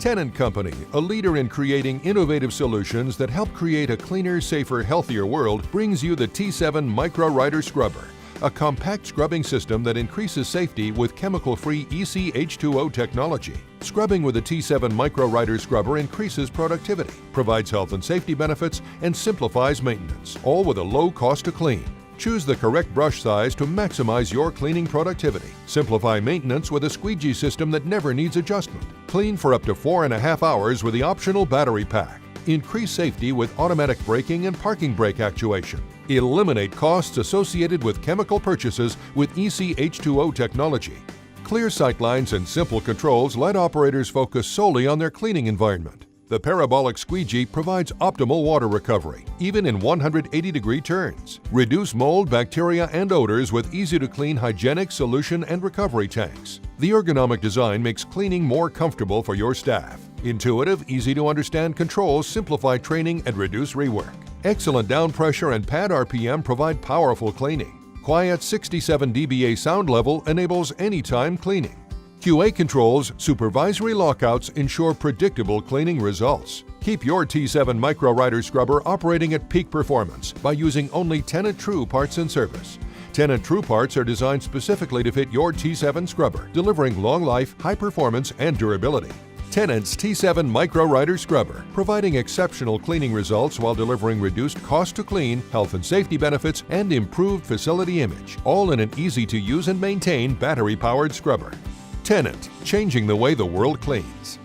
Tennant Company, a leader in creating innovative solutions that help create a cleaner, safer, healthier world, brings you the T7 Micro Rider Scrubber, a compact scrubbing system that increases safety with chemical-free ECH2O technology. Scrubbing with the T7 Micro Rider Scrubber increases productivity, provides health and safety benefits, and simplifies maintenance, all with a low cost to clean. Choose the correct brush size to maximize your cleaning productivity. Simplify maintenance with a squeegee system that never needs adjustment. Clean for up to 4.5 hours with the optional battery pack. Increase safety with automatic braking and parking brake actuation. Eliminate costs associated with chemical purchases with ECH2O technology. Clear sightlines and simple controls let operators focus solely on their cleaning environment. The parabolic squeegee provides optimal water recovery, even in 180-degree turns. Reduce mold, bacteria, and odors with easy-to-clean hygienic solution and recovery tanks. The ergonomic design makes cleaning more comfortable for your staff. Intuitive, easy-to-understand controls simplify training and reduce rework. Excellent down pressure and pad RPM provide powerful cleaning. Quiet 67 dBA sound level enables anytime cleaning. QA controls, supervisory lockouts ensure predictable cleaning results. Keep your T7 Micro Rider Scrubber operating at peak performance by using only Tennant True parts and service. Tennant True parts are designed specifically to fit your T7 Scrubber, delivering long life, high performance, and durability. Tennant's T7 Micro Rider Scrubber, providing exceptional cleaning results while delivering reduced cost to clean, health and safety benefits, and improved facility image, all in an easy-to-use and maintain battery-powered scrubber. Tennant, changing the way the world cleans.